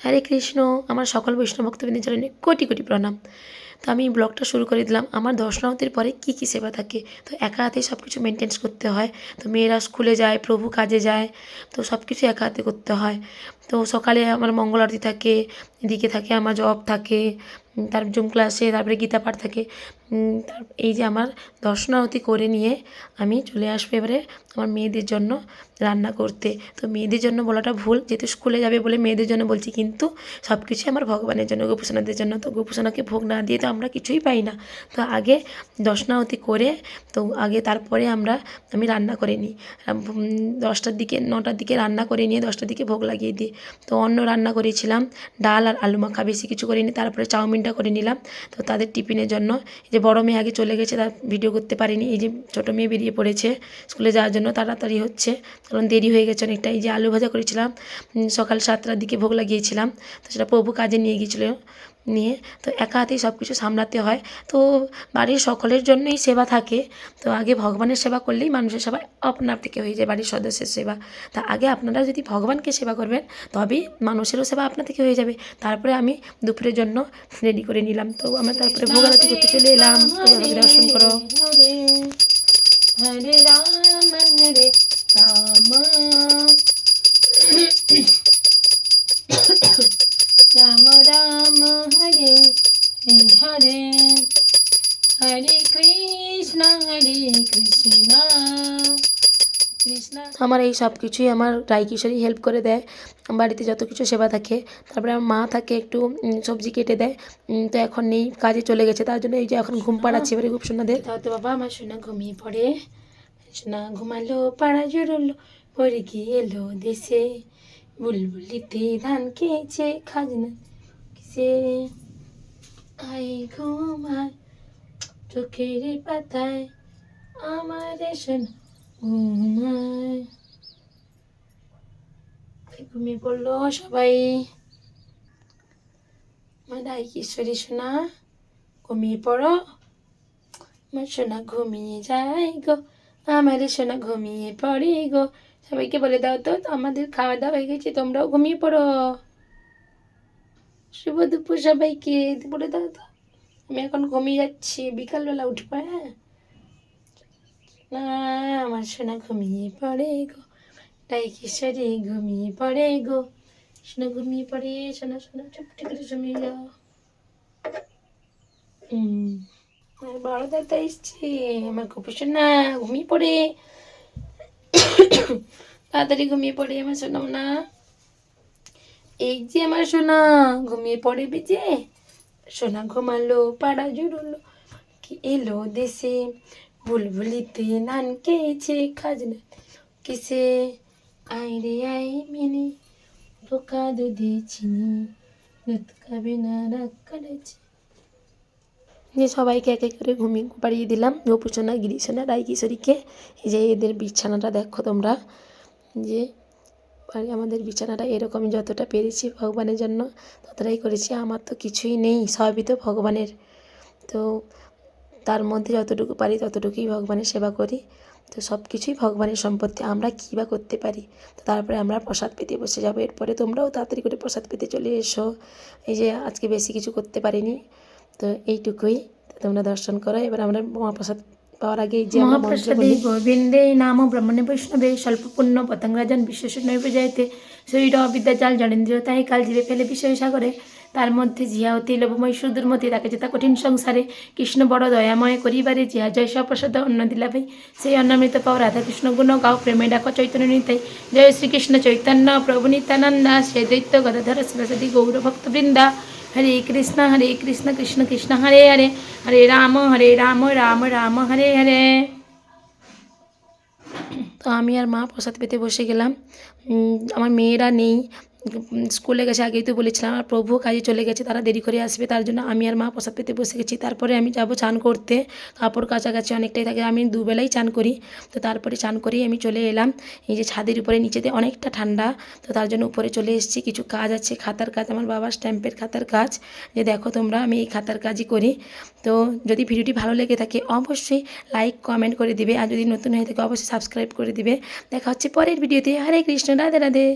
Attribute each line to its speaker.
Speaker 1: হরে কৃষ্ণ। আমার সকল বৈষ্ণব ভক্তবৃন্দের জানাই কোটি কোটি প্রণাম। তো আমি ব্লগটা শুরু করে দিলাম। আমার দর্শনার্থীর পরে কী কী সেবা থাকে, তো একা হাতেই সব কিছু মেনটেন্স করতে হয়। তো মেয়েরা স্কুলে যায়, প্রভু কাজে যায়, তো সব কিছু একা হাতে করতে হয়। তো সকালে আমার মঙ্গল আরতি থাকে, এদিকে থাকে আমার জপ থাকে, তার জুম ক্লাসে, তারপরে গীতা পাঠ থাকে। এই যে আমার দর্শনারতি করে নিয়ে আমি চলে আসবো এবারে আমার মেয়েদের জন্য রান্না করতে। তো মেয়েদের জন্য বলাটা ভুল, যেহেতু স্কুলে যাবে বলে মেয়েদের জন্য বলছি, কিন্তু সব কিছুই আমার ভগবানের জন্য, গোপুসোনাদের জন্য। তো গোপুসোনাকে ভোগ না দিয়ে তো আমরা কিছুই পাই না। তো আগে দর্শনারতি করে, তো আগে তারপরে আমি রান্না করে নিই। 10টার দিকে 9টার দিকে রান্না করে নিয়ে 10টার দিকে ভোগ লাগিয়ে দিই। তো অন্ন রান্না করেছিলাম, ডাল আর আলু মাখা, বেশি কিছু করিনি। তারপরে চাউমিনটা করে নিলাম তো তাদের টিফিনের জন্য। এই যে বড় মেয়ে আগে চলে গেছে, তার ভিডিও করতে পারিনি। এই যে ছোটো মেয়ে বেরিয়ে পড়েছে স্কুলে যাওয়ার জন্য, তাড়াতাড়ি হচ্ছে কারণ দেরি হয়ে গেছে অনেকটা। এই যে আলু ভাজা করেছিলাম, সকাল 7টার দিকে ভোগ লাগিয়েছিলাম, তো সেটা প্রভু কাজে নিয়ে গিয়েছিলো। তো একা হাতেই সব কিছু সামলাতে হয়। তো বাড়ির সকলের জন্যই সেবা থাকে। তো আগে ভগবানের সেবা করলেই মানুষের সেবা আপনার থেকে হয়ে যায়, বাড়ির সদস্যের সেবা। তা আগে আপনারা যদি ভগবানকে সেবা করবেন, তবেই মানুষেরও সেবা আপনার থেকে হয়ে যাবে। তারপরে আমি দুপুরের জন্য রেডি করে নিলাম। তো আমরা তারপরে ভোগ আরতি করতে চলে এলাম। তো বাবাকে দর্শন করো। হরে রাম হরে রাম রাম রাম হরে হরে হরে কৃষ্ণ কৃষ্ণ। আমার এই সব কিছুই আমার রাইকিশোরই হেল্প করে দেয়। বাড়িতে যত কিছু সেবা থাকে। তারপরে আমার মা থাকে একটু সবজি কেটে দেয়। তো এখন নেই, কাজে চলে গেছে, তার জন্য এই যে এখন ঘুম পাড়াচ্ছে এবারে খুব সোনাদের। তাও তো বাবা আমার সোনা ঘুমিয়ে পড়ে। সোনা ঘুমালো, পাড়া জড়লো, পড়ে গিয়ে এলো দেশে, বুলবুলিতে ধান খেয়েছে, খাজনা কিসে, আই ঘুমায় চোখের পাতায়, আমার সোনা ঘুমায়। ঘুমিয়ে পড়লো সবাই। আমার রাইকিশোরী সোনা ঘুমিয়ে পড়ো, আমার সোনা ঘুমিয়ে যায় গো, আমার সোনা ঘুমিয়ে পড়ে গো। সবাইকে বলে দাও তো, আমাদের খাওয়া দাওয়া হয়ে গেছে, তোমরাও ঘুমিয়ে পড়ো। শুভ দুপুর সবাইকে বলে দাও তো। আমি এখন ঘুমিয়ে যাচ্ছি, বিকালবেলা উঠবো। হ্যাঁ, না আমার সোনা ঘুমিয়ে পড়ে গো, রাইকিশোরী ঘুমিয়ে পড়ে গো, সোনা ঘুমিয়ে পড়ে, সোনা সোনা চুপটি করে ঘুমিয়ে যাও। বড় দাদা এসছে, আমার গোপু সোনা ঘুমিয়ে পড়ে, তাড়াতাড়ি ঘুমিয়ে পড়ে আমার সোনাও না। এই যে আমার সোনা ঘুমিয়ে পড়ে বেজে, সোনা ঘুমালো, পাড়া জুড়লো, কি এলো দেশে, বুলবুলিতে ধান খেয়েছে, খাজনা কিসে, আই রে আই মিনি, পোকা দুধে চিনি, দুধ খাবে না রাগ করেছে। যে সবাইকে এক এক করে ঘুমিয়ে পাড়িয়ে দিলাম, গোপুসোনা, গিরিসোনা, রাইকিশোরীকে। এই যে এদের বিছানাটা দেখো তোমরা, যে আমাদের বিছানাটা এরকমই, যতটা পেরেছি ভগবানের জন্য ততটাই করেছি। আমার তো কিছুই নেই, সবই তো ভগবানের। তো তার মধ্যে যতটুকু পারি ততটুকুই ভগবানের সেবা করি। তো সব কিছুই ভগবানের সম্পত্তি, আমরা কী বা করতে পারি। তো তারপরে আমরা প্রসাদ পেতে বসে যাবো। এরপরে তোমরাও তাড়াতাড়ি করে প্রসাদ পেতে চলে এসো। এই যে আজকে বেশি কিছু করতে পারিনি, তো এইটুকুই। তোমরা দর্শন করো। এবার আমরা মহাপ্রসাদ পাওয়ার আগে যে আমরা মন্ত্র বলি, গোবিন্দে নাম ব্রহ্মণে বৈষ্ণবে স্বল্প পুণ্য পতঙ্গরাজন বিশেষ নৈব যাইতে শরীর বিদ্যাজাল জনেন্দ্রিয় তাই কাল জীবে ফেলে বিষয় সাগরে, তার মধ্যে জিয়া অতি লোভময় সুদূরমতি, তাকে যেতা কঠিন সংসারে, কৃষ্ণ বড় দয়াময় করিবারে, জিয়া জয় সপ্রসাদ অন্ন দিলা ভাই, সেই অন্নামৃত পাও রাধাকৃষ্ণ গুণ গাও, প্রেমে ডাকো চৈতন্য নিতাই, জয় শ্রীকৃষ্ণ চৈতন্য প্রভু নিত্যানন্দা, শ্রী দৈত্য গদাধর সরস্বতী গৌর ভক্তবৃন্দা। হরে কৃষ্ণ কৃষ্ণ কৃষ্ণ হরে হরে, হরে রাম রাম রাম হরে হরে। তো আমি আর মা প্রসাদ পেতে বসে গেলাম। আমার মেয়েরা নেই, স্কুলে গেছে, আগেই তো বলেছিলাম। আর প্রভু কাজে চলে গেছে, তারা দেরি করে আসবে, তার জন্য আমি আর মা প্রসাদ পেতে বসে গেছি। তারপরে আমি যাব চান করতে, কাপড় কাছাকাছি অনেকটাই থাকে, আমি দুবেলাই চান করি। তো তারপরে চান করেই আমি চলে এলাম এই যে ছাদের উপরে, নিচেতে অনেকটা ঠান্ডা, তো তার জন্য উপরে চলে এসেছি। কিছু কাজ আছে, খাতার কাজ, আমার বাবার স্ট্যাম্পের খাতার কাজ। যে দেখো তোমরা, আমি এই খাতার কাজই করি। তো যদি ভিডিওটি ভালো লেগে থাকে অবশ্যই লাইক কমেন্ট করে দিবে, আর যদি নতুন হয়ে থাকে অবশ্যই সাবস্ক্রাইব করে দিবে। দেখা হচ্ছে পরের ভিডিওতে। হরে কৃষ্ণ, রাধে রাধে।